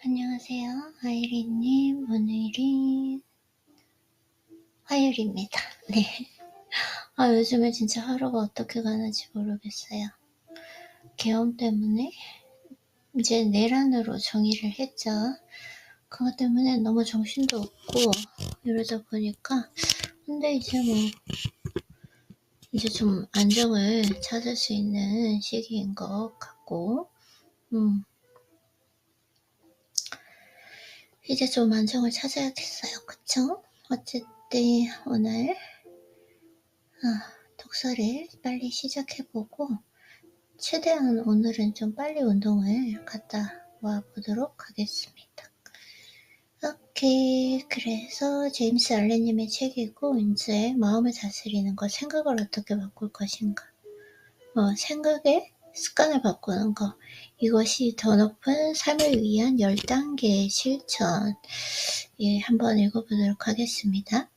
안녕하세요. 아이린님, 오늘이 화요일입니다. 네. 요즘에 진짜 하루가 어떻게 가는지 모르겠어요. 계엄 때문에 이제 내란으로 정의를 했죠. 그것 때문에 너무 정신도 없고 이러다 보니까 근데 이제 좀 안정을 찾을 수 있는 시기인 것 같고 이제 좀 안정을 찾아야겠어요. 그쵸? 어쨌든 오늘 독서를 빨리 시작해보고 최대한 오늘은 좀 빨리 운동을 갔다 와 보도록 하겠습니다. 오케이. 그래서 제임스 알렌님의 책이고 이제 마음을 다스리는 것, 생각을 어떻게 바꿀 것인가, 생각의 습관을 바꾸는 것, 이것이 더 높은 삶을 위한 10단계의 실천. 한번 읽어보도록 하겠습니다.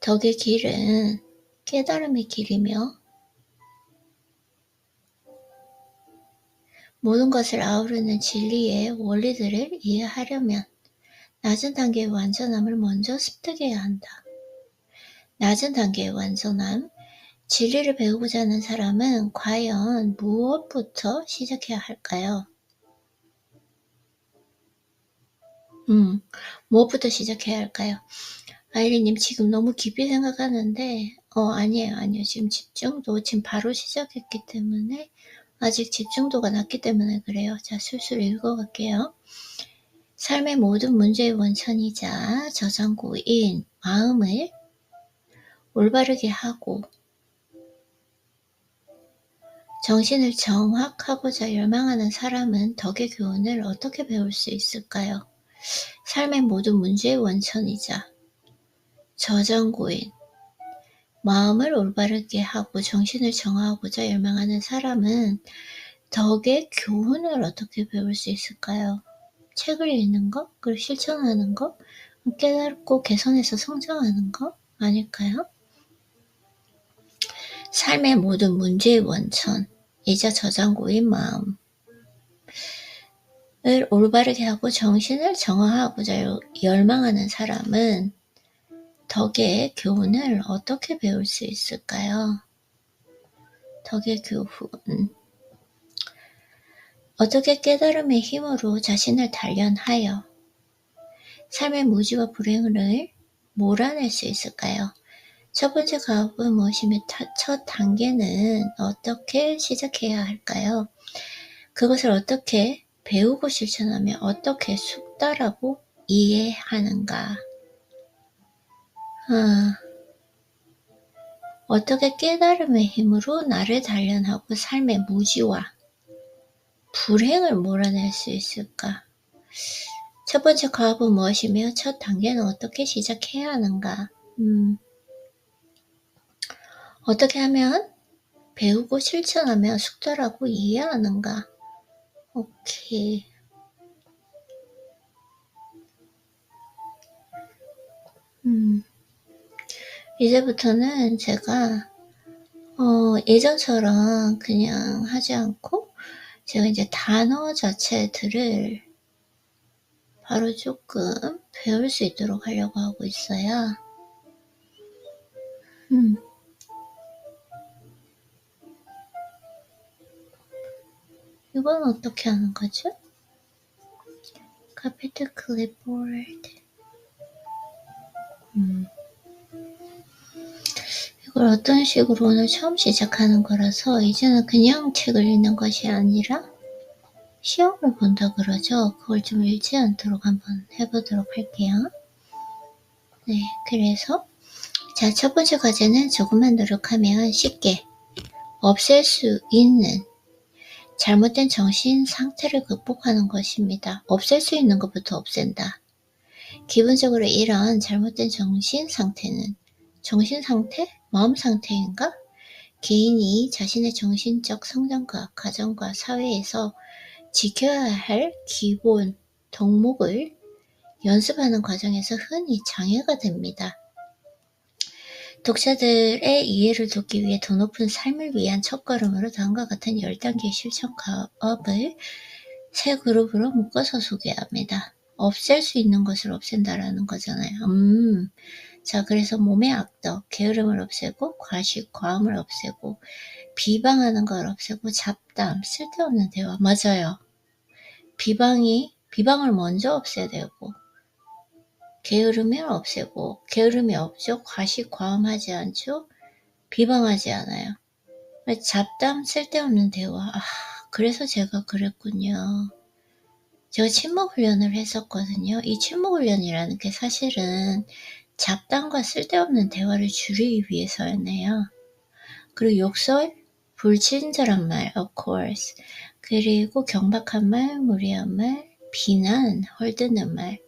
덕의 길은 깨달음의 길이며 모든 것을 아우르는 진리의 원리들을 이해하려면 낮은 단계의 완전함을 먼저 습득해야 한다. 낮은 단계의 완전함, 진리를 배우고자 하는 사람은 과연 무엇부터 시작해야 할까요? 무엇부터 시작해야 할까요? 아이린님 지금 너무 깊이 생각하는데 아니에요. 지금 바로 시작했기 때문에 아직 집중도가 낮기 때문에 그래요. 자, 술술 읽어갈게요. 삶의 모든 문제의 원천이자 저장고인 마음을 올바르게 하고 정신을 정확하고자 열망하는 사람은 덕의 교훈을 어떻게 배울 수 있을까요? 삶의 모든 문제의 원천이자 저장고인 마음을 올바르게 하고 정신을 정하고자 열망하는 사람은 덕의 교훈을 어떻게 배울 수 있을까요? 책을 읽는 거? 그리고 실천하는 거? 깨닫고 개선해서 성장하는 거? 아닐까요? 삶의 모든 문제의 원천이자 저장고인 마음을 올바르게 하고 정신을 정화하고자 열망하는 사람은 덕의 교훈을 어떻게 배울 수 있을까요? 덕의 교훈. 어떻게 깨달음의 힘으로 자신을 단련하여 삶의 무지와 불행을 몰아낼 수 있을까요? 첫 번째 과업은 무엇이며 첫 단계는 어떻게 시작해야 할까요? 그것을 어떻게 배우고 실천하며 어떻게 숙달하고 이해하는가? 어떻게 깨달음의 힘으로 나를 단련하고 삶의 무지와 불행을 몰아낼 수 있을까? 첫 번째 과업은 무엇이며 첫 단계는 어떻게 시작해야 하는가? 어떻게 하면 배우고 실천하며 숙달하고 이해하는가? 오케이. 이제부터는 제가 예전처럼 그냥 하지 않고 제가 이제 단어 자체들을 바로 조금 배울 수 있도록 하려고 하고 있어요. 이건 어떻게 하는 거죠? 카피트 클립보드. 이걸 어떤 식으로 오늘 처음 시작하는 거라서 이제는 그냥 책을 읽는 것이 아니라 시험을 본다 그러죠. 그걸 좀 읽지 않도록 한번 해보도록 할게요. 네, 그래서 자, 첫 번째 과제는 조금만 노력하면 쉽게 없앨 수 있는 잘못된 정신 상태를 극복하는 것입니다. 없앨 수 있는 것부터 없앤다. 기본적으로 이런 잘못된 정신 상태는 정신 상태? 마음 상태인가? 개인이 자신의 정신적 성장과 가정과 사회에서 지켜야 할 기본 덕목을 연습하는 과정에서 흔히 장애가 됩니다. 독자들의 이해를 돕기 위해 더 높은 삶을 위한 첫걸음으로 다음과 같은 10단계 실천 과업을 세 그룹으로 묶어서 소개합니다. 없앨 수 있는 것을 없앤다라는 거잖아요. 자, 그래서 몸의 악덕, 게으름을 없애고, 과식, 과음을 없애고, 비방하는 걸 없애고, 잡담, 쓸데없는 대화. 맞아요. 비방을 먼저 없애야 되고, 게으름을 없애고, 게으름이 없죠? 과식, 과음하지 않죠? 비방하지 않아요. 잡담, 쓸데없는 대화. 그래서 제가 그랬군요. 제가 침묵훈련을 했었거든요. 이 침묵훈련이라는 게 사실은 잡담과 쓸데없는 대화를 줄이기 위해서였네요. 그리고 욕설, 불친절한 말, of course. 그리고 경박한 말, 무례한 말, 비난, 헐뜯는 말.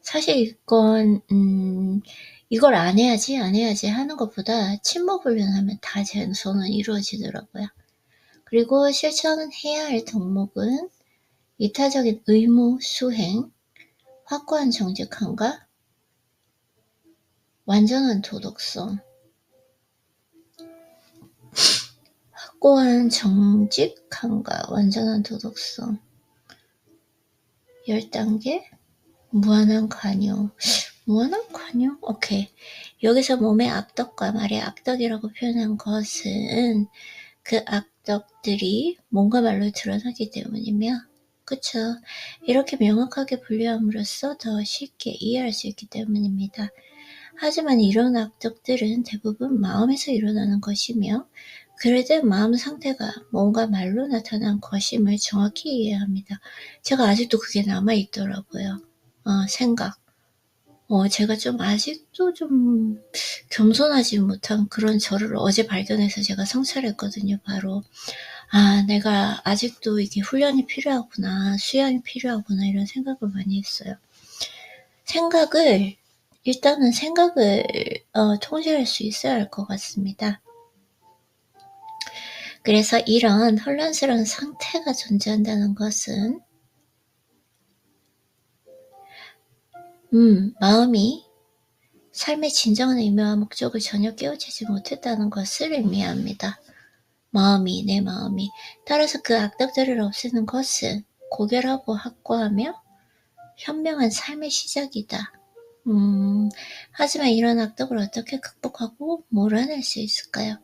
사실 이건 이걸 안 해야지 하는 것보다 침묵훈련하면 다 저는 이루어지더라고요. 그리고 실천해야 할 덕목은 이타적인 의무 수행, 확고한 정직함과 완전한 도덕성. 확고한 정직함과 완전한 도덕성. 10단계? 무한한 관용. 무한한 관용? 오케이. 여기서 몸의 악덕과 말의 악덕이라고 표현한 것은 그 악덕들이 몸과 말로 드러나기 때문이며, 그쵸? 이렇게 명확하게 분류함으로써 더 쉽게 이해할 수 있기 때문입니다. 하지만 이런 악덕들은 대부분 마음에서 일어나는 것이며, 그래도 마음 상태가 몸과 말로 나타난 것임을 정확히 이해해야 합니다. 제가 아직도 그게 남아있더라고요. 생각. 제가 좀 아직도 좀 겸손하지 못한 그런 저를 어제 발견해서 제가 성찰했거든요. 바로 내가 아직도 이게 훈련이 필요하구나, 수양이 필요하구나 이런 생각을 많이 했어요. 일단은 생각을 통제할 수 있어야 할 것 같습니다. 그래서 이런 혼란스러운 상태가 존재한다는 것은 마음이 삶의 진정한 의미와 목적을 전혀 깨우치지 못했다는 것을 의미합니다. 내 마음이. 따라서 그 악덕들을 없애는 것은 고결하고 확고하며 현명한 삶의 시작이다. 하지만 이런 악덕을 어떻게 극복하고 몰아낼 수 있을까요?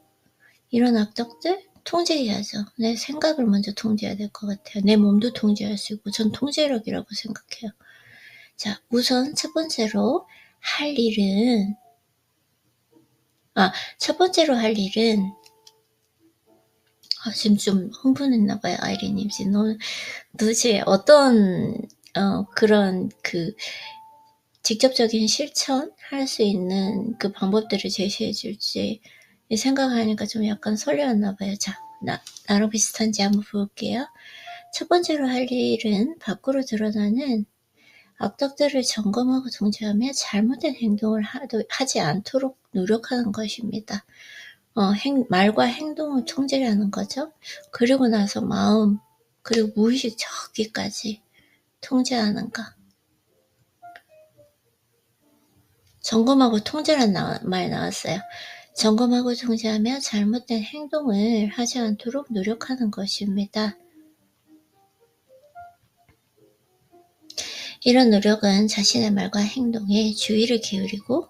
이런 악덕들 통제해야죠. 내 생각을 먼저 통제해야 될 것 같아요. 내 몸도 통제할 수 있고 전 통제력이라고 생각해요. 자, 우선 첫 번째로 할 일은 지금 좀 흥분했나봐요, 아이리님. 지금 도대체 어떤 그런 직접적인 실천할 수 있는 그 방법들을 제시해 줄지 생각하니까 좀 약간 설레었나봐요. 자, 나랑 비슷한지 한번 볼게요. 첫 번째로 할 일은 밖으로 드러나는 악덕들을 점검하고 통제하며 잘못된 행동을 하지 않도록 노력하는 것입니다. 말과 행동을 통제하는 거죠. 그리고 나서 마음, 그리고 무의식 저기까지 통제하는가. 점검하고 통제라는 말 나왔어요. 점검하고 통제하며 잘못된 행동을 하지 않도록 노력하는 것입니다. 이런 노력은 자신의 말과 행동에 주의를 기울이고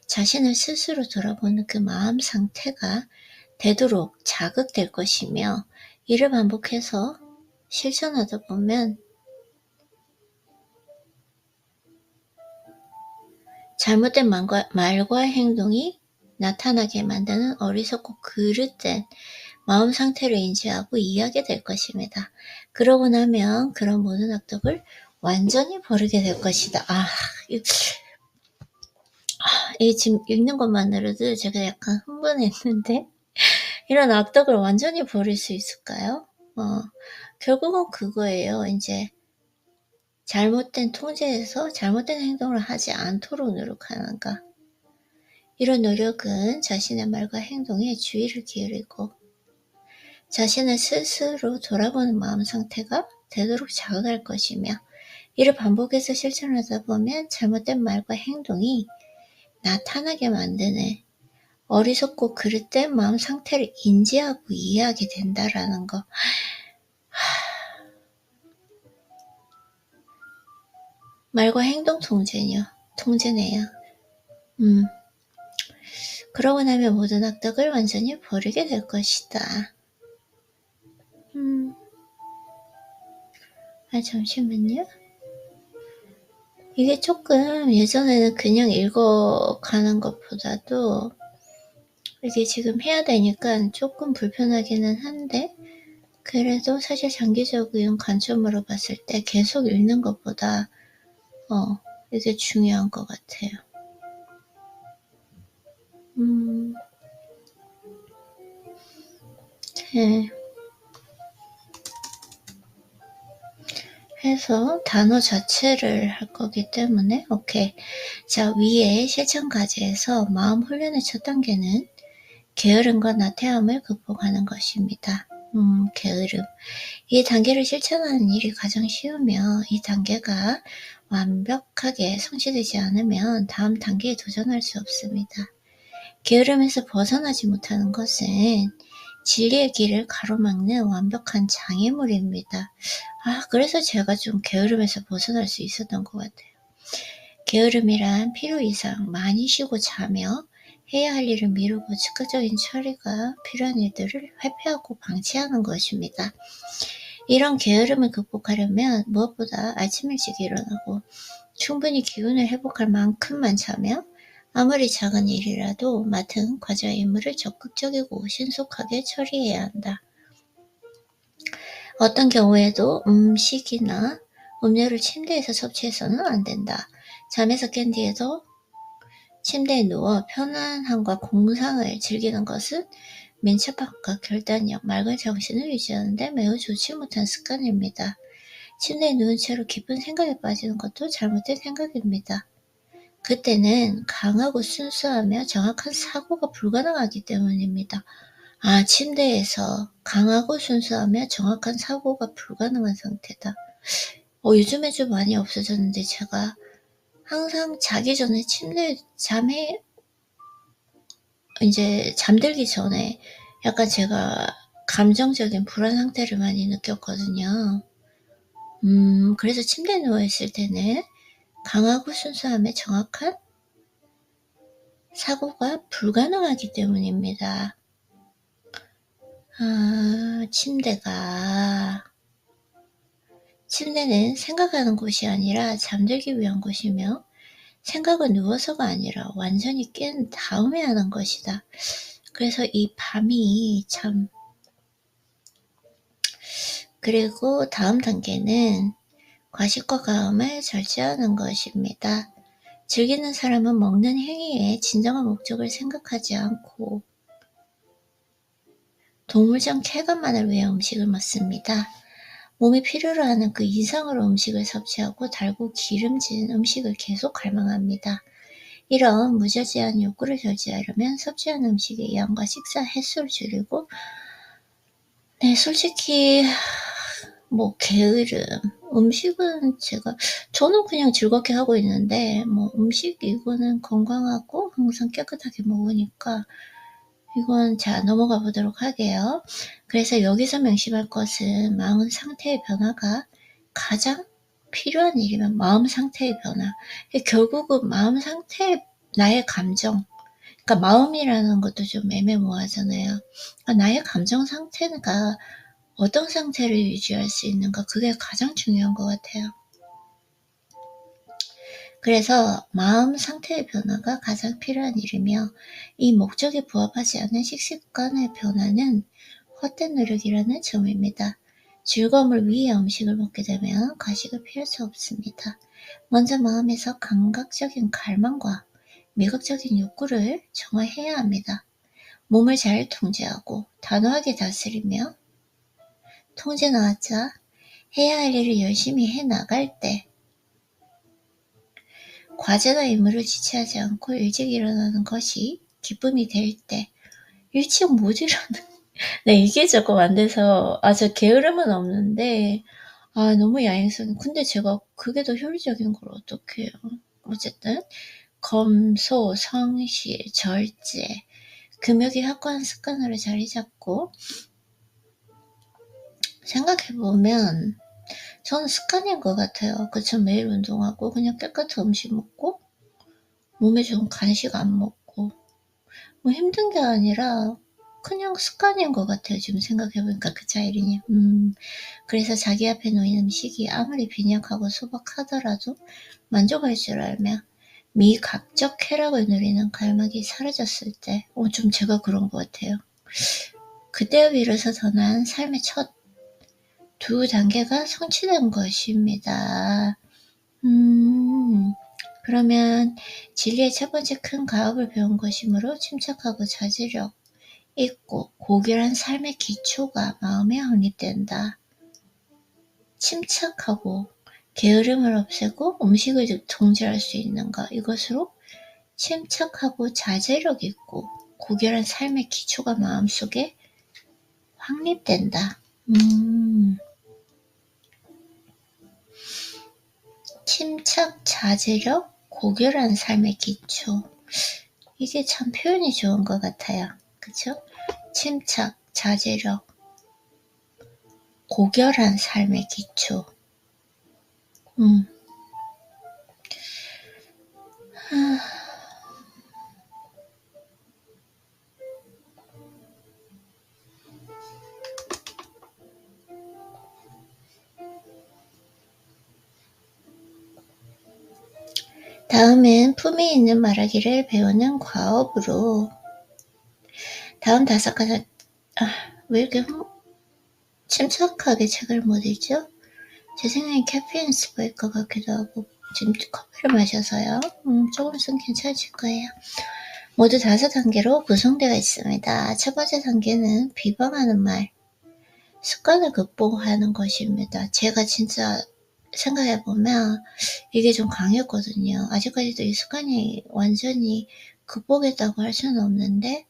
자신을 스스로 돌아보는 그 마음 상태가 되도록 자극될 것이며, 이를 반복해서 실천하다 보면 잘못된 말과 행동이 나타나게 만드는 어리석고 그릇된 마음 상태를 인지하고 이해하게 될 것입니다. 그러고 나면 그런 모든 악덕을 완전히 버리게 될 것이다. 이 지금 읽는 것만으로도 제가 약간 흥분했는데, 이런 악덕을 완전히 버릴 수 있을까요? 결국은 그거예요. 이제 잘못된 통제에서 잘못된 행동을 하지 않도록 노력하는가. 이런 노력은 자신의 말과 행동에 주의를 기울이고 자신을 스스로 돌아보는 마음 상태가 되도록 자극할 것이며, 이를 반복해서 실천하다 보면 잘못된 말과 행동이 나타나게 만드는 어리석고 그릇된 마음 상태를 인지하고 이해하게 된다라는 거. 말과 행동 통제네요. 그러고 나면 모든 악덕을 완전히 버리게 될 것이다. 잠시만요. 이게 조금 예전에는 그냥 읽어가는 것보다도 이게 지금 해야 되니까 조금 불편하기는 한데, 그래도 사실 장기적인 관점으로 봤을 때 계속 읽는 것보다 이게 중요한 것 같아요. 네. 해서 단어 자체를 할 거기 때문에 오케이. 자, 위에 실천 과제에서 마음 훈련의 첫 단계는 게으름과 나태함을 극복하는 것입니다. 게으름. 이 단계를 실천하는 일이 가장 쉬우며 이 단계가 완벽하게 성취되지 않으면 다음 단계에 도전할 수 없습니다. 게으름에서 벗어나지 못하는 것은 진리의 길을 가로막는 완벽한 장애물입니다. 그래서 제가 좀 게으름에서 벗어날 수 있었던 것 같아요. 게으름이란 필요 이상 많이 쉬고 자며 해야 할 일을 미루고 즉각적인 처리가 필요한 일들을 회피하고 방치하는 것입니다. 이런 게으름을 극복하려면 무엇보다 아침 일찍 일어나고 충분히 기운을 회복할 만큼만 자며 아무리 작은 일이라도 맡은 과제와 임무를 적극적이고 신속하게 처리해야 한다. 어떤 경우에도 음식이나 음료를 침대에서 섭취해서는 안 된다. 잠에서 깬 뒤에도 침대에 누워 편안함과 공상을 즐기는 것은 민첩함과 결단력, 맑은 정신을 유지하는 데 매우 좋지 못한 습관입니다. 침대에 누운 채로 깊은 생각에 빠지는 것도 잘못된 생각입니다. 그때는 강하고 순수하며 정확한 사고가 불가능하기 때문입니다. 침대에서 강하고 순수하며 정확한 사고가 불가능한 상태다. 요즘에 좀 많이 없어졌는데 제가 항상 자기 전에 이제 잠들기 전에 약간 제가 감정적인 불안 상태를 많이 느꼈거든요. 그래서 침대에 누워있을 때는 강하고 순수하며 정확한 사고가 불가능하기 때문입니다. 침대는 생각하는 곳이 아니라 잠들기 위한 곳이며 생각은 누워서가 아니라 완전히 깬 다음에 하는 것이다. 그래서 이 밤이 참. 그리고 다음 단계는 과식과 가음을 절제하는 것입니다. 즐기는 사람은 먹는 행위에 진정한 목적을 생각하지 않고 동물적 쾌감만을 위해 음식을 먹습니다. 몸이 필요로 하는 그 이상으로 음식을 섭취하고 달고 기름진 음식을 계속 갈망합니다. 이런 무자제한 욕구를 절제하려면 섭취하는 음식의 양과 식사 횟수를 줄이고 솔직히 게으름, 음식은 저는 그냥 즐겁게 하고 있는데 음식 이거는 건강하고 항상 깨끗하게 먹으니까 이건 자 넘어가 보도록 할게요. 그래서 여기서 명심할 것은 마음 상태의 변화가 가장 필요한 일이면 마음 상태의 변화. 결국은 마음 상태, 나의 감정, 그러니까 마음이라는 것도 좀 애매모호하잖아요. 나의 감정 상태가 어떤 상태를 유지할 수 있는가, 그게 가장 중요한 것 같아요. 그래서 마음 상태의 변화가 가장 필요한 일이며 이 목적에 부합하지 않는 식습관의 변화는 헛된 노력이라는 점입니다. 즐거움을 위해 음식을 먹게 되면 과식을 피할 수 없습니다. 먼저 마음에서 감각적인 갈망과 미각적인 욕구를 정화해야 합니다. 몸을 잘 통제하고 단호하게 다스리며 통제 나왔자 해야 할 일을 열심히 해나갈 때 과제나 임무를 지체하지 않고 일찍 일어나는 것이 기쁨이 될 때 일찍 못 일어나. 네, 이게 조금 안 돼서 저 게으름은 없는데 너무 야행성. 근데 제가 그게 더 효율적인 걸 어떡해요. 어쨌든 검소, 성실, 절제, 금욕이 확고한 습관으로 자리 잡고, 생각해보면 저는 습관인 것 같아요. 그쵸? 매일 운동하고 그냥 깨끗한 음식 먹고 몸에 좋은 간식 안 먹고 뭐 힘든 게 아니라 그냥 습관인 것 같아요. 지금 생각해보니까 그 차이리니. 그래서 자기 앞에 놓인 음식이 아무리 빈약하고 소박하더라도 만족할 줄 알며 미각적 쾌락을 누리는 갈망이 사라졌을 때, 좀 제가 그런 것 같아요. 그때에 비로소 더 나은 삶의 첫 두 단계가 성취된 것입니다. 그러면 진리의 첫 번째 큰 가업을 배운 것이므로 침착하고 자제력 있고 고결한 삶의 기초가 마음에 확립된다. 침착하고 게으름을 없애고 음식을 통제할 수 있는 것, 이것으로 침착하고 자제력 있고 고결한 삶의 기초가 마음속에 확립된다. 침착, 자제력, 고결한 삶의 기초. 이게 참 표현이 좋은 것 같아요. 그쵸? 침착, 자제력, 고결한 삶의 기초. 다음은 품위 있는 말하기를 배우는 과업으로 다음 5가지. 왜 이렇게 침착하게 책을 못 읽죠? 제 생각엔 카페인 스파일 것 같기도 하고 지금 커피를 마셔서요. 조금 있으면 괜찮아질 거예요. 모두 5단계로 구성되어 있습니다. 첫 번째 단계는 비방하는 말, 습관을 극복하는 것입니다. 제가 진짜 생각해보면 이게 좀 강했거든요. 아직까지도 이 습관이 완전히 극복했다고 할 수는 없는데,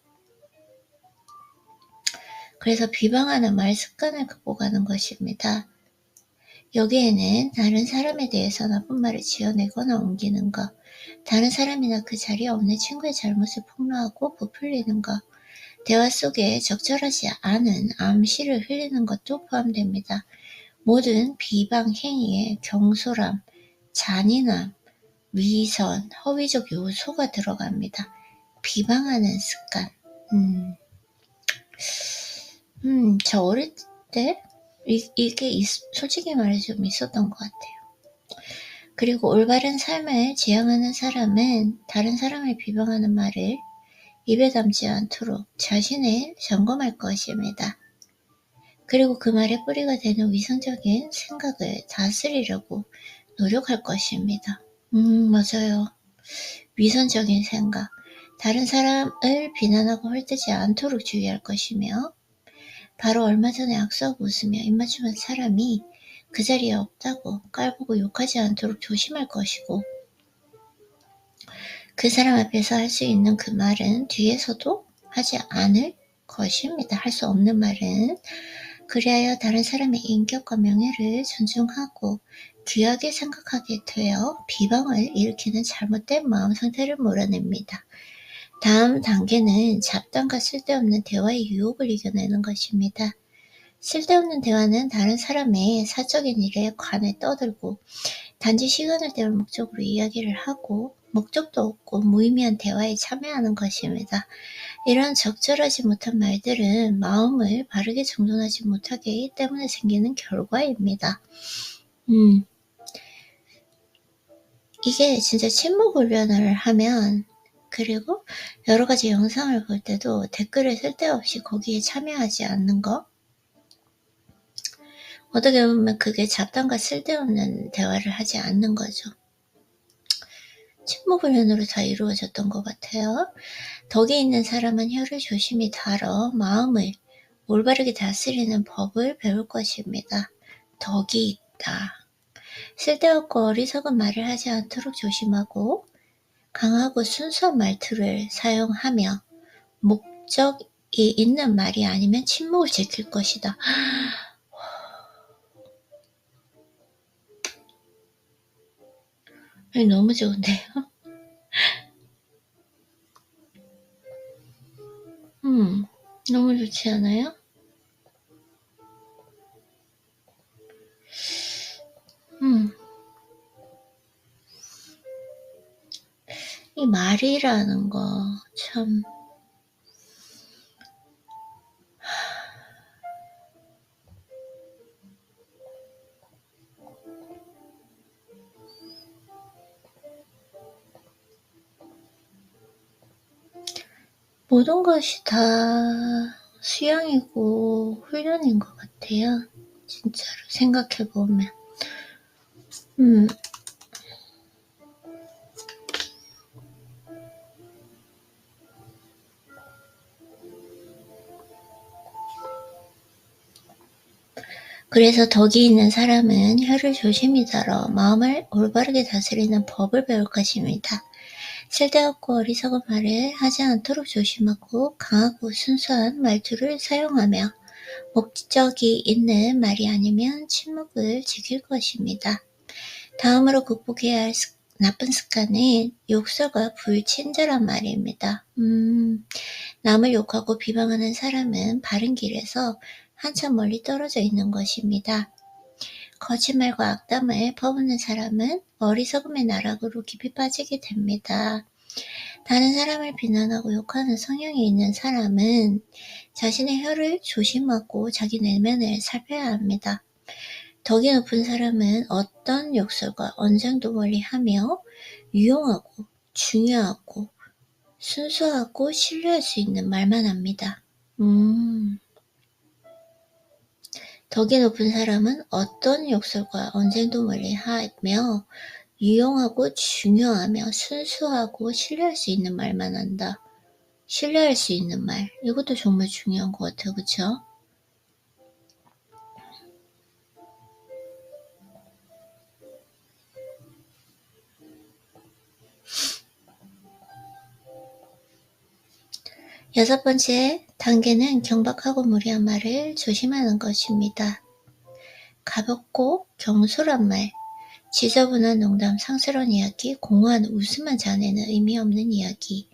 그래서 비방하는 말 습관을 극복하는 것입니다. 여기에는 다른 사람에 대해서 나쁜 말을 지어내거나 옮기는 것, 다른 사람이나 그 자리에 없는 친구의 잘못을 폭로하고 부풀리는 것, 대화 속에 적절하지 않은 암시를 흘리는 것도 포함됩니다. 모든 비방 행위에 경솔함, 잔인함, 위선, 허위적 요소가 들어갑니다. 비방하는 습관. 저 어릴 때 이게 솔직히 말해 좀 있었던 것 같아요. 그리고 올바른 삶을 지향하는 사람은 다른 사람을 비방하는 말을 입에 담지 않도록 자신을 점검할 것입니다. 그리고 그 말의 뿌리가 되는 위선적인 생각을 다스리려고 노력할 것입니다. 맞아요. 위선적인 생각. 다른 사람을 비난하고 헐뜯지 않도록 주의할 것이며, 바로 얼마 전에 악수하고 웃으며 입맞춤한 사람이 그 자리에 없다고 깔보고 욕하지 않도록 조심할 것이고, 그 사람 앞에서 할 수 있는 그 말은 뒤에서도 하지 않을 것입니다. 할 수 없는 말은. 그리하여 다른 사람의 인격과 명예를 존중하고 귀하게 생각하게 되어 비방을 일으키는 잘못된 마음 상태를 몰아냅니다. 다음 단계는 잡담과 쓸데없는 대화의 유혹을 이겨내는 것입니다. 쓸데없는 대화는 다른 사람의 사적인 일에 관해 떠들고 단지 시간을 때울 목적으로 이야기를 하고 목적도 없고 무의미한 대화에 참여하는 것입니다. 이런 적절하지 못한 말들은 마음을 바르게 정돈하지 못하게 하기 때문에 생기는 결과입니다. 이게 진짜 침묵 훈련을 하면, 그리고 여러 가지 영상을 볼 때도 댓글을 쓸데없이 거기에 참여하지 않는 거, 어떻게 보면 그게 잡담과 쓸데없는 대화를 하지 않는 거죠. 침묵 훈련으로 다 이루어졌던 것 같아요. 덕이 있는 사람은 혀를 조심히 다뤄 마음을 올바르게 다스리는 법을 배울 것입니다. 덕이 있다. 쓸데없고 어리석은 말을 하지 않도록 조심하고 강하고 순수한 말투를 사용하며 목적이 있는 말이 아니면 침묵을 지킬 것이다. 너무 좋은데요? 그렇지 않아요? 이 말이라는 거, 참, 모든 것이 다 수양이고 훈련인 것 같아요. 진짜로 생각해보면. 그래서 덕이 있는 사람은 혀를 조심히 다뤄 마음을 올바르게 다스리는 법을 배울 것입니다. 쓸데없고 어리석은 말을 하지 않도록 조심하고 강하고 순수한 말투를 사용하며 목적이 있는 말이 아니면 침묵을 지킬 것입니다. 다음으로 극복해야 할 나쁜 습관은 욕설과 불친절한 말입니다. 남을 욕하고 비방하는 사람은 바른 길에서 한참 멀리 떨어져 있는 것입니다. 거짓말과 악담을 퍼붓는 사람은 어리석음의 나락으로 깊이 빠지게 됩니다. 다른 사람을 비난하고 욕하는 성향이 있는 사람은 자신의 혀를 조심하고 자기 내면을 살펴야 합니다. 덕이 높은 사람은 어떤 욕설과 언쟁도 멀리하며 유용하고 중요하고 순수하고 신뢰할 수 있는 말만 합니다. 덕이 높은 사람은 어떤 욕설과 언쟁도 멀리하며 유용하고 중요하며 순수하고 신뢰할 수 있는 말만 한다. 신뢰할 수 있는 말. 이것도 정말 중요한 것 같아요. 그쵸? 여섯 번째 단계는 경박하고 무리한 말을 조심하는 것입니다. 가볍고 경솔한 말, 지저분한 농담, 상스러운 이야기, 공허한 웃음만 자내는 의미 없는 이야기.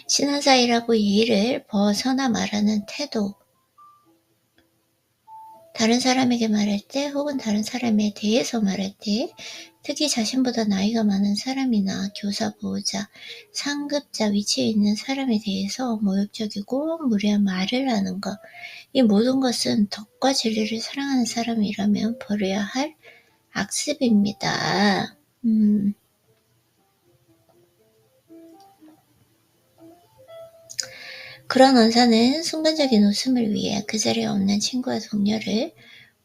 친한 사이라고 예의를 벗어나 말하는 태도. 다른 사람에게 말할 때 혹은 다른 사람에 대해서 말할 때 특히 자신보다 나이가 많은 사람이나 교사, 보호자, 상급자 위치에 있는 사람에 대해서 모욕적이고 무례한 말을 하는 것. 이 모든 것은 덕과 진리를 사랑하는 사람이라면 버려야 할 악습입니다. 그런 언사는 순간적인 웃음을 위해 그 자리에 없는 친구와 동료를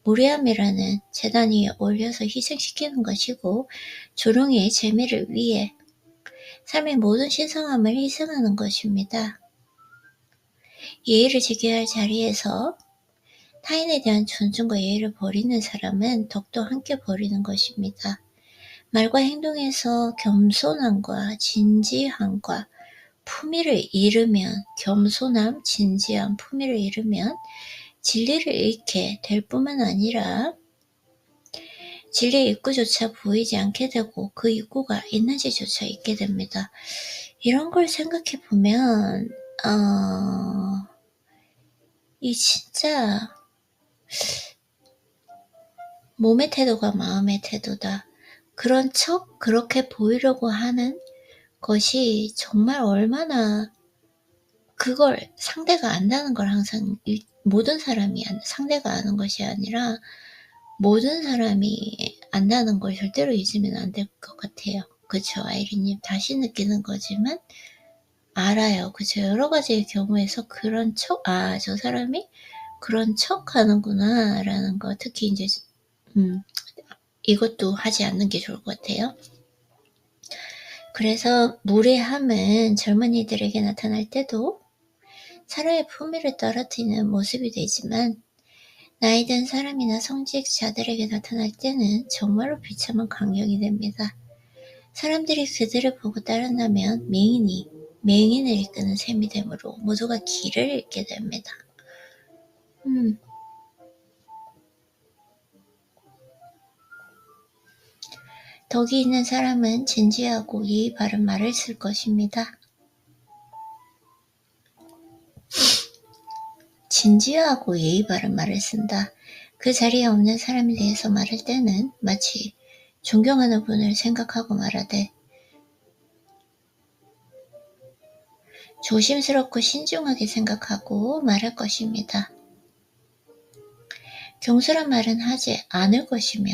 무례함이라는 재단 위에 올려서 희생시키는 것이고 조롱의 재미를 위해 삶의 모든 신성함을 희생하는 것입니다. 예의를 지켜야 할 자리에서 타인에 대한 존중과 예의를 버리는 사람은 덕도 함께 버리는 것입니다. 말과 행동에서 겸손함과 진지함과 품위를 잃으면 겸손함, 진지함, 품위를 잃으면 진리를 잃게 될 뿐만 아니라 진리의 입구조차 보이지 않게 되고 그 입구가 있는지조차 잊게 됩니다. 이런 걸 생각해 보면 이 진짜 몸의 태도가 마음의 태도다. 그런 척 그렇게 보이려고 하는 것이 정말 얼마나 그걸 상대가 안다는 걸 항상 모든 사람이 상대가 아는 것이 아니라 모든 사람이 안다는 걸 절대로 잊으면 안 될 것 같아요. 그쵸, 아이리님? 다시 느끼는 거지만 알아요. 그쵸? 여러 가지의 경우에서 그런 척, 저 사람이 그런 척 하는구나 라는 거, 특히 이제 이것도 하지 않는 게 좋을 것 같아요. 그래서 무례함은 젊은이들에게 나타날 때도 사람의 품위를 떨어뜨리는 모습이 되지만 나이 든 사람이나 성직자들에게 나타날 때는 정말로 비참한 광경이 됩니다. 사람들이 그들을 보고 따른다면 맹인을 이끄는 셈이 되므로 모두가 길을 잃게 됩니다. 덕이 있는 사람은 진지하고 예의 바른 말을 쓸 것입니다. 진지하고 예의 바른 말을 쓴다. 그 자리에 없는 사람에 대해서 말할 때는 마치 존경하는 분을 생각하고 말하되 조심스럽고 신중하게 생각하고 말할 것입니다. 경솔한 말은 하지 않을 것이며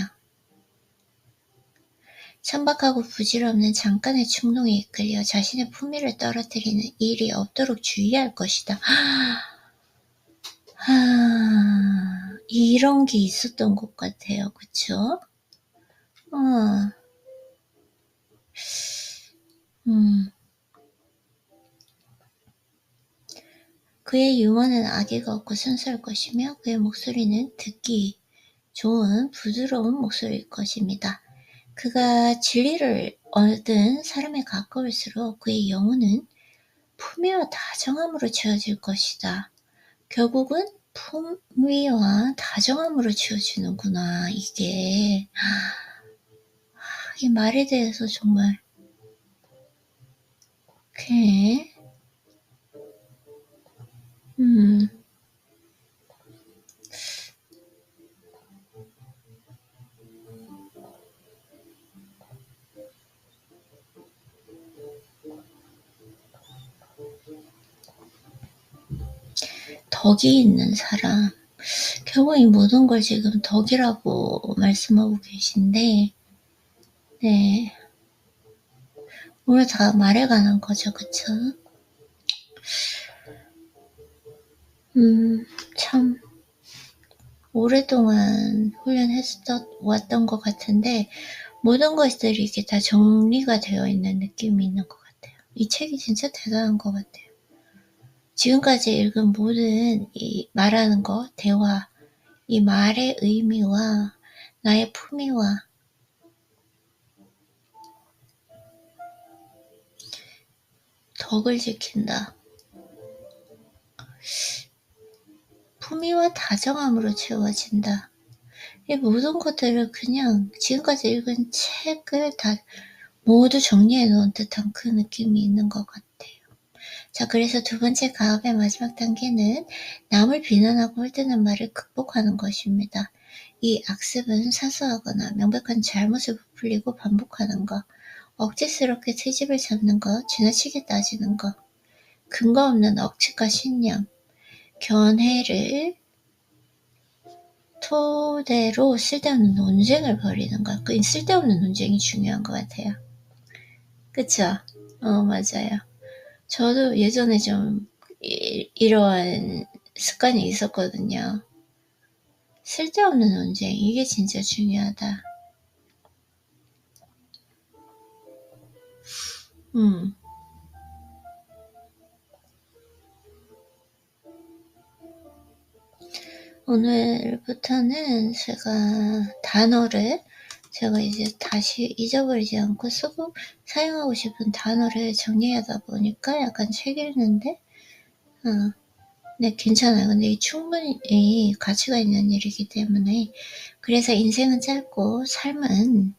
천박하고 부질없는 잠깐의 충동에 이끌려 자신의 품위를 떨어뜨리는 일이 없도록 주의할 것이다. 이런 게 있었던 것 같아요. 그쵸? 그의 유머는 악의가 없고 순수할 것이며 그의 목소리는 듣기 좋은 부드러운 목소리일 것입니다. 그가 진리를 얻은 사람에 가까울수록 그의 영혼은 품위와 다정함으로 채워질 것이다. 결국은 품위와 다정함으로 채워지는구나. 이게 이 말에 대해서 정말 이렇게 덕이 있는 사람. 결국 이 모든 걸 지금 덕이라고 말씀하고 계신데, 네. 오늘 다 말에 관한 거죠, 그쵸? 참, 오랫동안 왔던 것 같은데, 모든 것들이 이게 다 정리가 되어 있는 느낌이 있는 것 같아요. 이 책이 진짜 대단한 것 같아요. 지금까지 읽은 모든 이 말하는 것, 대화, 이 말의 의미와 나의 품위와 덕을 지킨다. 품위와 다정함으로 채워진다. 이 모든 것들을 그냥 지금까지 읽은 책을 다 모두 정리해 놓은 듯한 그 느낌이 있는 것 같아요. 자, 그래서 두 번째 가업의 마지막 단계는 남을 비난하고 헐뜯는 말을 극복하는 것입니다. 이 악습은 사소하거나 명백한 잘못을 부풀리고 반복하는 것, 억지스럽게 트집을 잡는 것, 지나치게 따지는 것, 근거 없는 억측과 신념, 견해를 토대로 쓸데없는 논쟁을 벌이는 것. 그 쓸데없는 논쟁이 중요한 것 같아요. 그쵸? 맞아요. 저도 예전에 좀 이러한 습관이 있었거든요. 쓸데없는 논쟁, 이게 진짜 중요하다. 오늘부터는 제가 이제 다시 잊어버리지 않고 쓰고 사용하고 싶은 단어를 정리하다 보니까 약간 책 읽는데, 네, 괜찮아요. 근데 이 충분히 가치가 있는 일이기 때문에. 그래서 인생은 짧고 삶은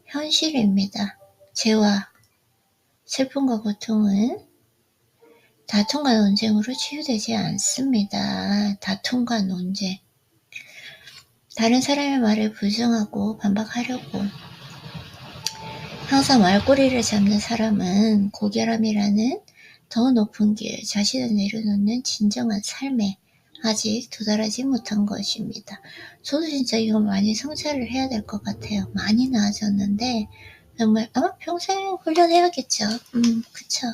현실입니다. 죄와 슬픔과 고통은 다툼과 논쟁으로 치유되지 않습니다. 다툼과 논쟁. 다른 사람의 말을 부정하고 반박하려고 항상 말꼬리를 잡는 사람은 고결함이라는 더 높은 길, 자신을 내려놓는 진정한 삶에 아직 도달하지 못한 것입니다. 저도 진짜 이거 많이 성찰을 해야 될 것 같아요. 많이 나아졌는데 정말 아마 평생 훈련해야겠죠. 그쵸.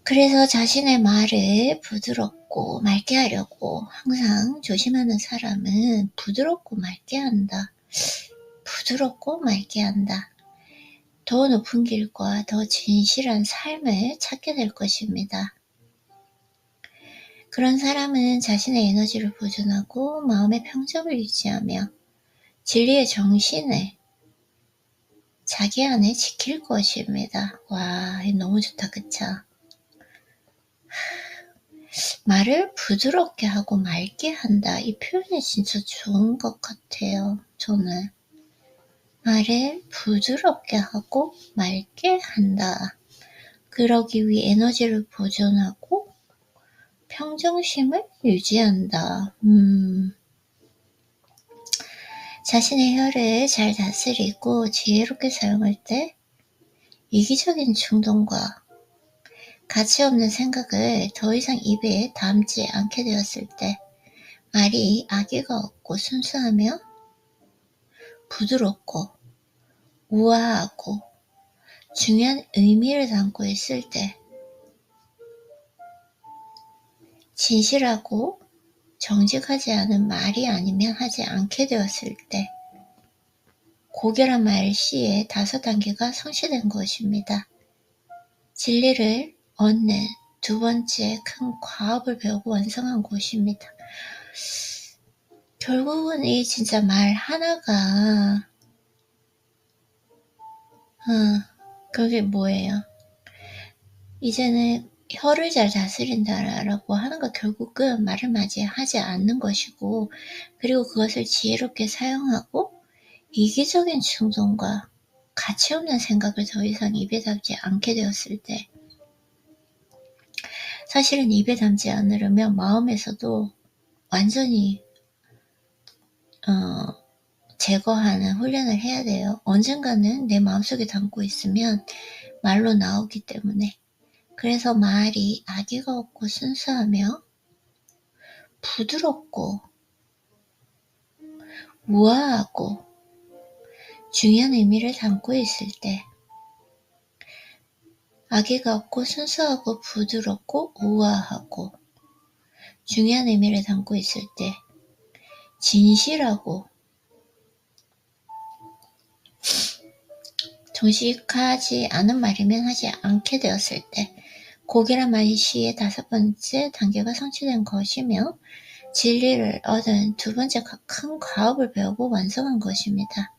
그래서 자신의 말을 부드럽고 맑게 하려고 항상 조심하는 사람은 부드럽고 맑게 한다. 부드럽고 맑게 한다. 더 높은 길과 더 진실한 삶을 찾게 될 것입니다. 그런 사람은 자신의 에너지를 보존하고 마음의 평정을 유지하며 진리의 정신을 자기 안에 지킬 것입니다. 와, 너무 좋다, 그쵸? 말을 부드럽게 하고 맑게 한다. 이 표현이 진짜 좋은 것 같아요. 저는. 말을 부드럽게 하고 맑게 한다. 그러기 위해 에너지를 보존하고 평정심을 유지한다. 자신의 혀를 잘 다스리고 지혜롭게 사용할 때 이기적인 충동과 가치 없는 생각을 더 이상 입에 담지 않게 되었을 때 말이 악의가 없고 순수하며 부드럽고 우아하고 중요한 의미를 담고 있을 때 진실하고 정직하지 않은 말이 아니면 하지 않게 되었을 때 고결한 말씨의 5단계가 성취된 것입니다. 진리를 얻는 두 번째 큰 과업을 배우고 완성한 것입니다. 결국은 이 진짜 말 하나가 그게 뭐예요? 이제는 혀를 잘 다스린다라고 하는 거 결국은 말을 맞이하지 않는 것이고 그리고 그것을 지혜롭게 사용하고 이기적인 충동과 가치 없는 생각을 더 이상 입에 담지 않게 되었을 때 사실은 입에 담지 않으려면 마음에서도 완전히 제거하는 훈련을 해야 돼요. 언젠가는 내 마음속에 담고 있으면 말로 나오기 때문에 그래서 말이 악의가 없고 순수하며 부드럽고 우아하고 중요한 의미를 담고 있을 때 악의가 없고 순수하고 부드럽고 우아하고 중요한 의미를 담고 있을 때 진실하고 정직하지 않은 말이면 하지 않게 되었을 때 고결한 말씨의 5번째 단계가 성취된 것이며 진리를 얻은 두 번째 큰 과업을 배우고 완성한 것입니다.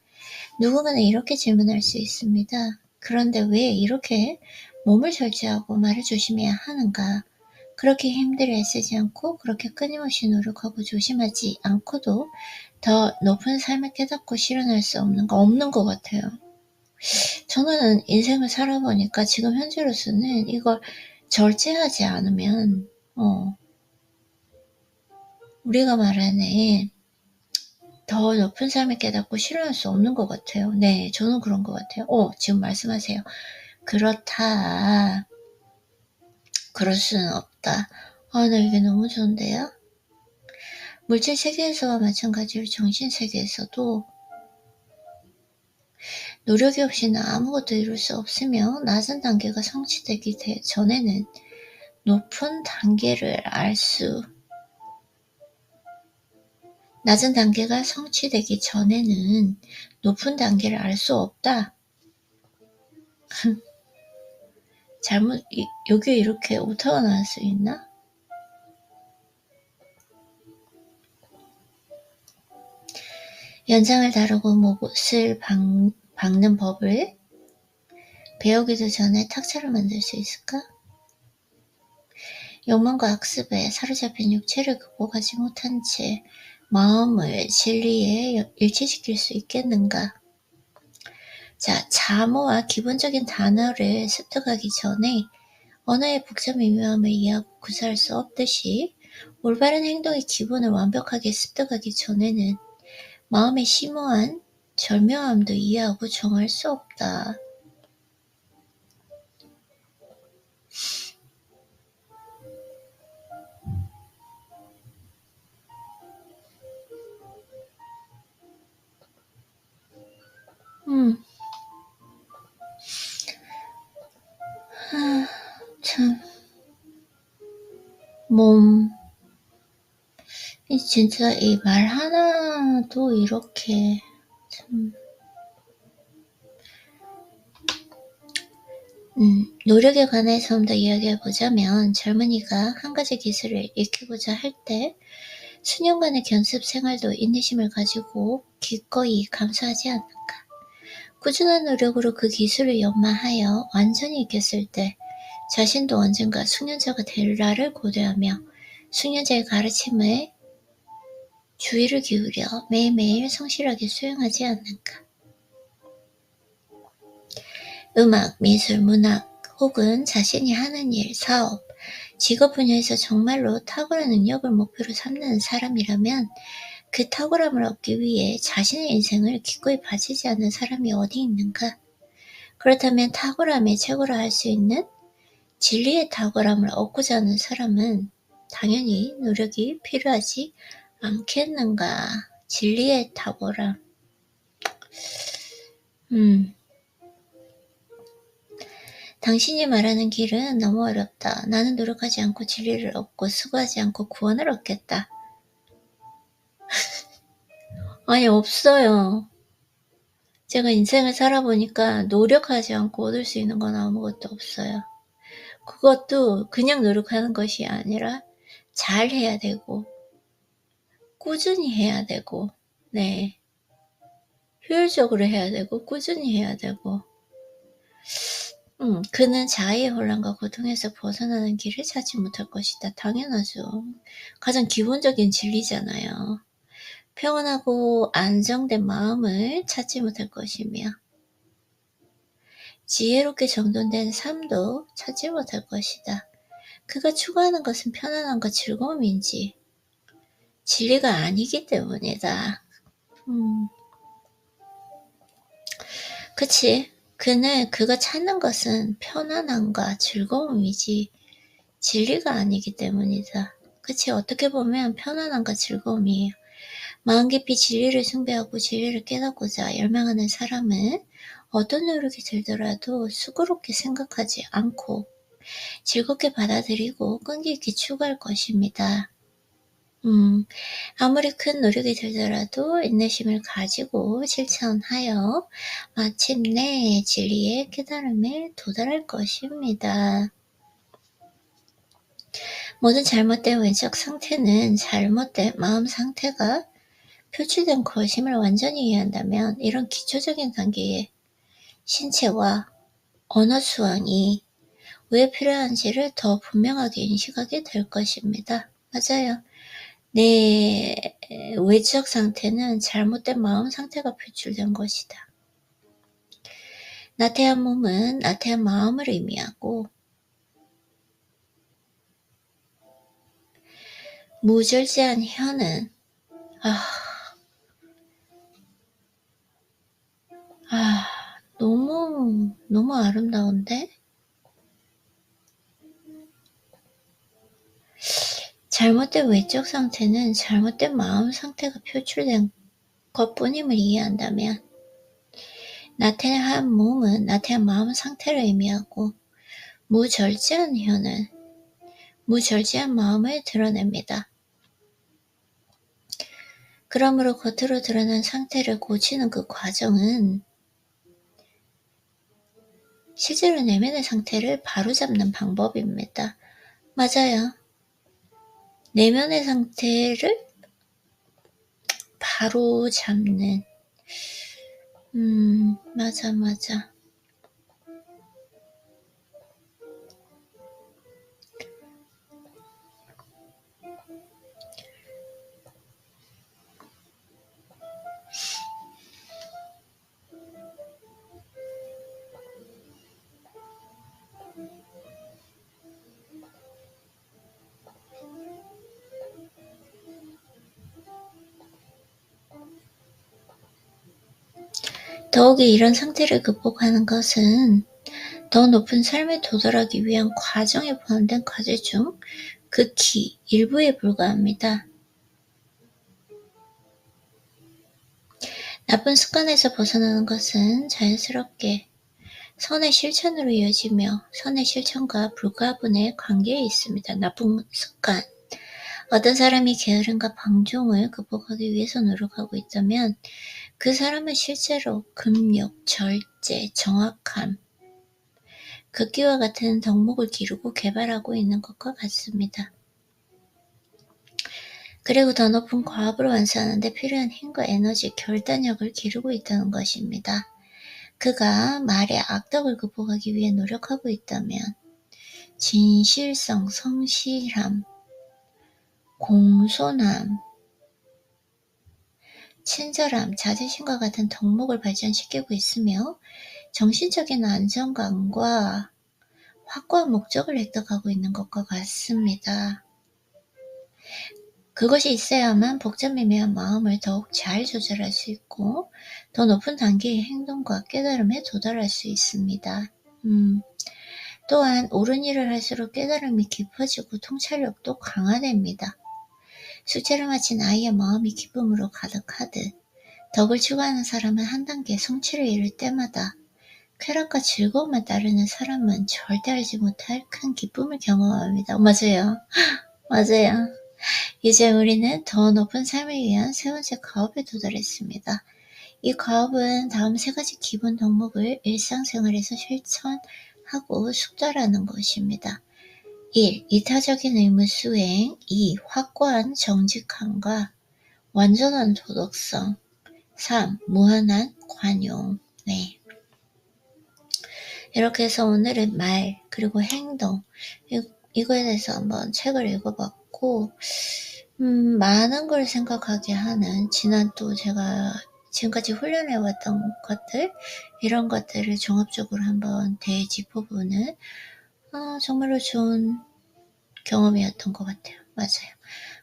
누군가는 이렇게 질문할 수 있습니다. 그런데 왜 이렇게 몸을 절제하고 말을 조심해야 하는가? 그렇게 힘들어 애쓰지 않고 그렇게 끊임없이 노력하고 조심하지 않고도 더 높은 삶을 깨닫고 실현할 수 없는 것 같아요. 저는 인생을 살아보니까 지금 현재로서는 이걸 절제하지 않으면 우리가 말하는 더 높은 삶을 깨닫고 실현할 수 없는 것 같아요. 네, 저는 그런 것 같아요. 지금 말씀하세요. 그렇다. 그럴 수는 없다. 네, 이게 너무 좋은데요? 물질 세계에서와 마찬가지로 정신 세계에서도 노력이 없이는 아무것도 이룰 수 없으며 낮은 단계가 성취되기 전에는 높은 단계를 낮은 단계가 성취되기 전에는 높은 단계를 알 수 없다. 여기에 이렇게 오타가 나올 수 있나? 연장을 다루고 못을 박는 법을 배우기도 전에 탁자를 만들 수 있을까? 욕망과 악습에 사로잡힌 육체를 극복하지 못한 채 마음을 진리에 일치시킬 수 있겠는가? 자, 자모와 기본적인 단어를 습득하기 전에 언어의 복잡 미묘함을 이해하고 구사할 수 없듯이 올바른 행동의 기본을 완벽하게 습득하기 전에는 마음의 심오한 절묘함도 이해하고 정할 수 없다. 참, 진짜 이 말 하나도 이렇게 참, 노력에 관해서 좀 더 이야기해보자면 젊은이가 한 가지 기술을 익히고자 할 때 수년간의 견습 생활도 인내심을 가지고 기꺼이 감수하지 않는가. 꾸준한 노력으로 그 기술을 연마하여 완전히 익혔을 때 자신도 언젠가 숙련자가 되리라를 고대하며 숙련자의 가르침에 주의를 기울여 매일매일 성실하게 수행하지 않는가. 음악, 미술, 문학 혹은 자신이 하는 일, 사업, 직업 분야에서 정말로 탁월한 능력을 목표로 삼는 사람이라면 그 탁월함을 얻기 위해 자신의 인생을 기꺼이 바치지 않는 사람이 어디 있는가? 그렇다면 탁월함의 최고로 할 수 있는 진리의 탁월함을 얻고자 하는 사람은 당연히 노력이 필요하지 않겠는가? 진리의 탁월함. 당신이 말하는 길은 너무 어렵다. 나는 노력하지 않고 진리를 얻고 수고하지 않고 구원을 얻겠다. 아니, 없어요. 제가 인생을 살아보니까 노력하지 않고 얻을 수 있는 건 아무것도 없어요. 그것도 그냥 노력하는 것이 아니라 잘 해야 되고, 꾸준히 해야 되고, 네. 효율적으로 해야 되고, 꾸준히 해야 되고, 그는 자아의 혼란과 고통에서 벗어나는 길을 찾지 못할 것이다. 당연하죠. 가장 기본적인 진리잖아요. 평온하고 안정된 마음을 찾지 못할 것이며 지혜롭게 정돈된 삶도 찾지 못할 것이다. 그가 추구하는 것은 편안함과 즐거움인지 진리가 아니기 때문이다. 그치? 그가 찾는 것은 편안함과 즐거움이지 진리가 아니기 때문이다. 그치? 어떻게 보면 편안함과 즐거움이에요. 마음 깊이 진리를 숭배하고 진리를 깨닫고자 열망하는 사람은 어떤 노력이 들더라도 수고롭게 생각하지 않고 즐겁게 받아들이고 끈기 있게 추구할 것입니다. 아무리 큰 노력이 들더라도 인내심을 가지고 실천하여 마침내 진리의 깨달음에 도달할 것입니다. 모든 잘못된 외적 상태는 잘못된 마음 상태가 표출된 것임을 완전히 이해한다면 이런 기초적인 단계의 신체와 언어 수완이 왜 필요한지를 더 분명하게 인식하게 될 것입니다. 맞아요. 내 외적 상태는 잘못된 마음 상태가 표출된 것이다. 나태한 몸은 나태한 마음을 의미하고 무절제한 혀는 너무 아름다운데? 잘못된 외적 상태는 잘못된 마음 상태가 표출된 것뿐임을 이해한다면 나태한 몸은 나태한 마음 상태를 의미하고 무절제한 혀는 무절제한 마음을 드러냅니다. 그러므로 겉으로 드러난 상태를 고치는 그 과정은 실제로 내면의 상태를 바로잡는 방법입니다. 맞아요. 내면의 상태를 바로잡는 맞아. 더욱이 이런 상태를 극복하는 것은 더 높은 삶에 도달하기 위한 과정에 포함된 과제 중 극히 일부에 불과합니다. 나쁜 습관에서 벗어나는 것은 자연스럽게 선의 실천으로 이어지며 선의 실천과 불가분의 관계에 있습니다. 나쁜 습관. 어떤 사람이 게으름과 방종을 극복하기 위해서 노력하고 있다면 그 사람은 실제로 금욕, 절제, 정확함, 극기와 같은 덕목을 기르고 개발하고 있는 것과 같습니다. 그리고 더 높은 과업을 완수하는 데 필요한 힘과 에너지, 결단력을 기르고 있다는 것입니다. 그가 말의 악덕을 극복하기 위해 노력하고 있다면 진실성, 성실함, 공손함, 친절함, 자존심과 같은 덕목을 발전시키고 있으며 정신적인 안정감과 확고한 목적을 획득하고 있는 것과 같습니다. 그것이 있어야만 복잡미묘한 마음을 더욱 잘 조절할 수 있고 더 높은 단계의 행동과 깨달음에 도달할 수 있습니다. 또한 옳은 일을 할수록 깨달음이 깊어지고 통찰력도 강화됩니다. 숙제를 마친 아이의 마음이 기쁨으로 가득하듯 덕을 추구하는 사람은 한 단계 성취를 이룰 때마다 쾌락과 즐거움을 따르는 사람은 절대 알지 못할 큰 기쁨을 경험합니다. 맞아요. 맞아요. 이제 우리는 더 높은 삶을 위한 세 번째 가업에 도달했습니다. 이 가업은 다음 세 가지 기본 덕목을 일상생활에서 실천하고 숙달하는 것입니다. 1. 이타적인 의무 수행. 2. 확고한 정직함과 완전한 도덕성. 3. 무한한 관용. 네. 이렇게 해서 오늘은 말 그리고 행동 이거에 대해서 한번 책을 읽어봤고 많은 걸 생각하게 하는 또 제가 지금까지 훈련해왔던 것들 이런 것들을 종합적으로 한번 되짚어보는 정말로 좋은 경험이었던 것 같아요. 맞아요.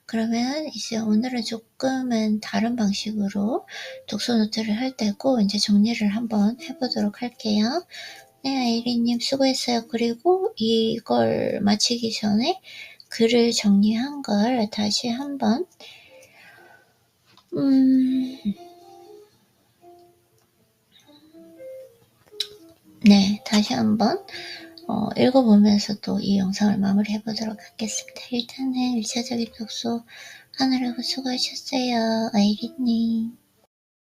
그러면 이제 오늘은 조금은 다른 방식으로 독서 노트를 할 때고 이제 정리를 한번 해보도록 할게요. 네, 아이리님 수고했어요. 그리고 이걸 마치기 전에 글을 정리한 걸 다시 한번 네, 다시 한번 읽어보면서 또 이 영상을 마무리해보도록 하겠습니다. 일단은 1차적인 독서 하느라고 수고하셨어요. 아이리님.